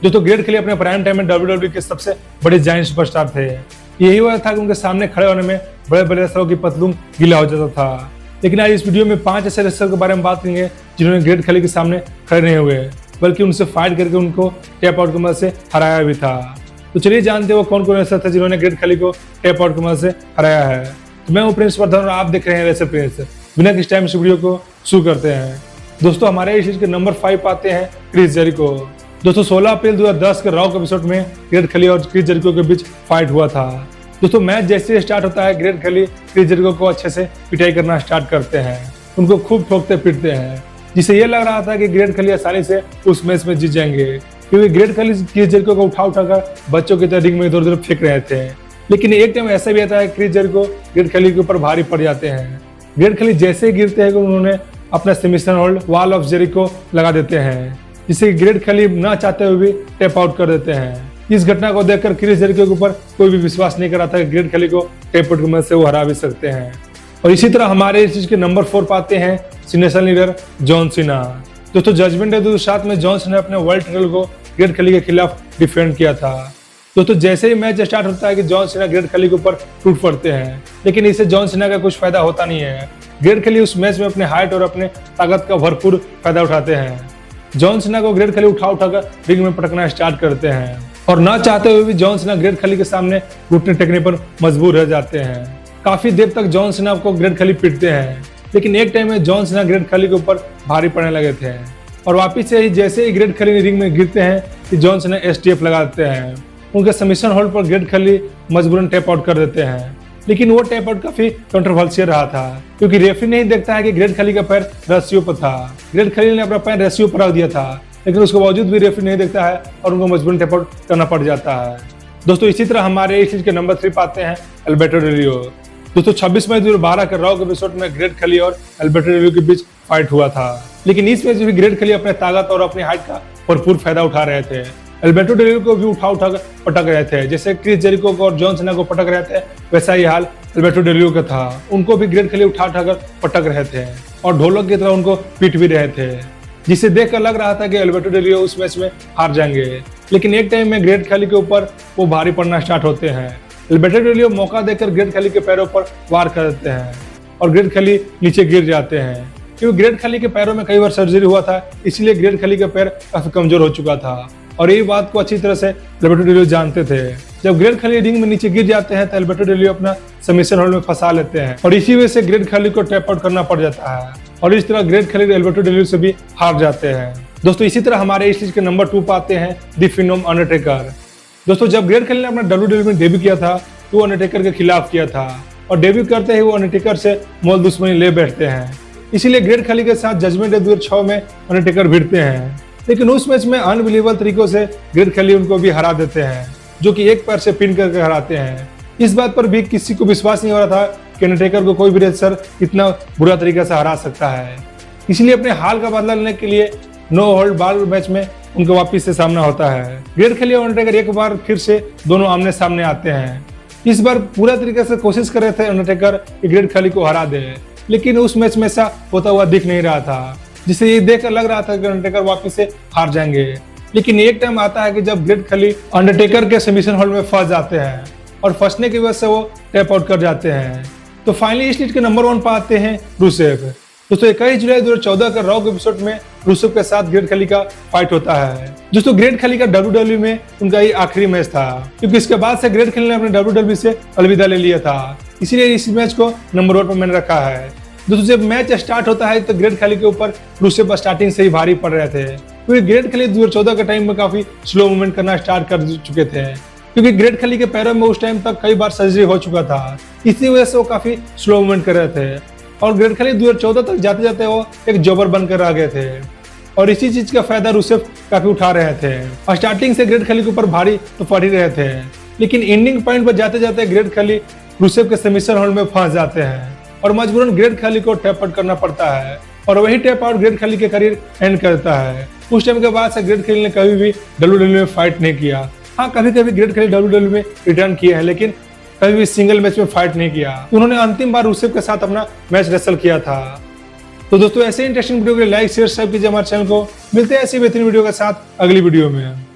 जो तो ग्रेट खली अपने प्राइम टाइम में WWE के सबसे बड़े जायंट सुपरस्टार थे। यही वजह था कि उनके सामने खड़े होने में बड़े बड़े रेसलरों की पतलून गीला हो जाता था। लेकिन आज इस वीडियो में 5 ऐसे रेसलर के बारे में बात करेंगे जिन्होंने ग्रेट खली के सामने खड़े नहीं हुए, बल्कि उनसे फाइट करके उनको टैप आउट की मदद से हराया भी था। तो चलिए जानते हो कौन कौन रेसलर थे जिन्होंने ग्रेट खली को टैप आउट की मदद से हराया है। तो मैं हूं प्रिंस वर्धन और आप देख रहे हैं रेसलर प्रिंस। बिना किसी टाइम इस वीडियो को शुरू करते हैं। दोस्तों हमारे इस चीज के नंबर 5 पाते हैं क्रिस जेरिको। दोस्तों 16 अप्रैल 2010 के रॉ के एपिसोड में ग्रेट खली और क्रिस जेरिको के बीच फाइट हुआ था। दोस्तों मैच जैसे स्टार्ट होता है, ग्रेट खली क्रिस जेरिको को अच्छे से पिटाई करना स्टार्ट करते हैं, उनको खूब ठोकते पीटते हैं, जिससे ये लग रहा था कि ग्रेट खली आसानी से उस मैच में जीत जाएंगे, क्योंकि ग्रेट खली क्रिस जेरिको को उठाकर बच्चों की तरह रिंग में इधर उधर फेंक रहे थे। लेकिन एक टाइम ऐसा भी आता है क्रिस जेरिको ग्रेट खली के ऊपर भारी पड़ जाते हैं। ग्रेट खली जैसे ही गिरते हैं उन्होंने अपना submission hold wall of Jericho लगा देते हैं, जिससे ग्रेट खली ना चाहते हुए भी टैप आउट कर देते हैं। इस घटना को देखकर क्रिस जेरिको के ऊपर कोई भी विश्वास नहीं कर रहा था कि ग्रेट खली को टैप आउट की मदद से वो हरा भी सकते हैं। और इसी तरह हमारे इस चीज के नंबर 4 पाते हैं नेशनल लीडर जॉन सीना। दोस्तों जजमेंट डे 2007 में जॉन सीना अपने वर्ल्ड टाइटल को ग्रेट खली के खिलाफ डिफेंड किया था। दोस्तों जैसे ही मैच स्टार्ट होता है कि जॉन सीना ग्रेट खली के ऊपर टूट पड़ते हैं, लेकिन इससे जॉन सीना का कुछ फायदा होता नहीं है। ग्रेट खली उस मैच में अपने हाइट और अपने ताकत का भरपूर फायदा उठाते हैं। जॉन सीना को ग्रेट खली उठाकर रिंग में पटकना स्टार्ट करते हैं, और ना चाहते हुए भी जॉन सीना ग्रेट खली के सामने घुटने टेकने पर मजबूर रह जाते हैं। काफी देर तक जॉन सीना को ग्रेट खली पीटते हैं, लेकिन एक टाइम में जॉन सीना ग्रेट खली के ऊपर भारी पड़ने लगे थे, और वापिस से ही जैसे ही ग्रेट खली रिंग में गिरते हैं कि जॉन सीना STF लगा देते हैं। उनके सबमिशन होल्ड पर ग्रेट खली मजबूरन टैप आउट कर देते हैं, लेकिन वो टैप आउट काफी कंट्रोवर्शियल रहा था, क्योंकि रेफरी नहीं देखता है कि ग्रेट खली का पैर रस्सियों पर था। ग्रेट खली ने अपना पैर रस्सियों पर रख दिया था, लेकिन उसके बावजूद भी रेफरी नहीं देखता है और उनको मजबूरन टैप आउट करना पड़ जाता है। दोस्तों इसी तरह हमारे इस चीज के नंबर 3 पाते हैं अल्बर्टो डेल रियो। दोस्तों 26 मई 2012 के रॉ के एपिसोड में ग्रेट खली और अल्बर्टो डेल रियो के बीच फाइट हुआ था, लेकिन इस मैच में भी ग्रेट खली अपने ताकत और अपनी हाइट का भरपूर फायदा उठा रहे थे। अल्बर्टो डेल रियो को भी उठाकर पटक रहे थे, जैसे क्रिस जेरिको को और जॉन सीना को पटक रहे थे, वैसा ही हाल अल्बर्टो डेल रियो का था। उनको भी ग्रेट खली उठाकर पटक रहे थे और ढोलक की तरह उनको पीट भी रहे थे, जिसे देखकर लग रहा था कि अल्बर्टो डेल रियो उस मैच में हार जाएंगे। लेकिन एक टाइम में ग्रेट खली के ऊपर वो भारी पड़ना स्टार्ट होते हैं। अल्बर्टो डेल रियो मौका देकर ग्रेट खली के पैरों पर वार कर देते हैं और ग्रेट खली नीचे गिर जाते हैं, क्योंकि ग्रेट खली के पैरों में कई बार सर्जरी हुआ था, इसलिए ग्रेट खली का पैर काफी कमजोर हो चुका था, और यही बात को अच्छी तरह से अल्बर्टो डेल रियो जानते थे। जब ग्रेट खली रिंग में नीचे गिर जाते हैं तो अल्बर्टो डेल रियो अपना सबमिशन होल्ड में फंसा लेते हैं, और इसी वजह से ग्रेट खली को टैप आउट करना पड़ जाता है, और इस तरह ग्रेट खली अल्बर्टो डेल रियो से भी हार जाते हैं। दोस्तों इसी तरह हमारे इस चीज के नंबर 2 पाते हैं द फिनोम अंडरटेकर। दोस्तों जब ग्रेट खली ने अपना WWE में डेब्यू किया था तो वो अंडरटेकर के खिलाफ किया था, और डेब्यू करते ही वो अंडरटेकर से मोल दुश्मनी ले बैठते हैं। इसीलिए ग्रेट खली के साथ जजमेंट डे 2006 में अंडरटेकर भिड़ते हैं, लेकिन उस मैच में अनबिलीवेबल तरीकों से ग्रेट खली उनको भी हरा देते हैं, जो कि एक पैर से पिन करके हराते हैं। इस बात पर भी किसी को विश्वास नहीं हो रहा था कि अंडरटेकर को कोई भी रेसलर इतना बुरा तरीके से हरा सकता है। इसलिए अपने हाल का बदला लेने के लिए नो होल्ड बार मैच में उनका वापिस से सामना होता है। ग्रेट खली और अंडरटेकर एक बार फिर से दोनों आमने सामने आते हैं। इस बार पूरा तरीके से कोशिश कर रहे थे अंडरटेकर कि ग्रेट खली को हरा दे, लेकिन उस मैच में ऐसा होता हुआ दिख नहीं रहा था, जिसे ये देखकर लग रहा था कि अंडरटेकर वापिस से हार जाएंगे। लेकिन एक टाइम आता है कि जब ग्रेट खली अंडरटेकर के सबमिशन होल्ड में फंस जाते हैं, और फंसने की वजह से वो टैप आउट कर जाते हैं। तो फाइनली इस लीड के नंबर 1 पाते हैं रूसेव। दोस्तों 21 जुलाई 2014 के रॉ एपिसोड में रूसेव के साथ ग्रेट खली का फाइट होता है। दोस्तों ग्रेट खली का WWE में उनका ये आखिरी मैच था, क्योंकि इसके बाद से ग्रेट खली ने अपने WWE से अलविदा ले लिया था, इसीलिए इस मैच को नंबर 1 पर मैंने रखा है। दोस्तों जब मैच स्टार्ट होता है तो ग्रेट खली के ऊपर रूसेव स्टार्टिंग से ही भारी पड़ रहे थे, क्योंकि ग्रेट खली 2014 के टाइम में काफी स्लो मूवमेंट करना स्टार्ट कर चुके थे, क्योंकि ग्रेट खली के पैरों में उस टाइम तक कई बार सर्जरी हो चुका था, इसी वजह से वो काफी स्लो मूवमेंट कर रहे थे। और ग्रेट खली 2014 तक जाते जाते वो एक जॉबर बनकर आ गए थे, और इसी चीज का फायदा रूसेव काफी उठा रहे थे। और स्टार्टिंग से ग्रेट खली के ऊपर भारी तो पड़ ही रहे थे, लेकिन एंडिंग पॉइंट पर जाते जाते ग्रेट खली रूसेव के सबमिशन होल्ड में फंस जाते हैं, और मजबूरन ग्रेट खली को टैप आउट करना पड़ता है, और वही टैप आउट ग्रेट खली के करियर एंड करता है। उस टाइम के बाद से ग्रेट खली ने कभी भी WWE में फाइट नहीं किया। हाँ कभी कभी ग्रेट खली WWE में रिटर्न किए हैं, लेकिन कभी भी सिंगल मैच में फाइट नहीं किया। उन्होंने अंतिम बार रूसेव के साथ अपना मैच रेसल किया था। तो दोस्तों ऐसे इंटरेस्टिंग वीडियो के लिए लाइक शेयर सब्सक्राइब कीजिए हमारे चैनल को। मिलते हैं ऐसी बेहतरीन वीडियो के साथ अगली वीडियो में।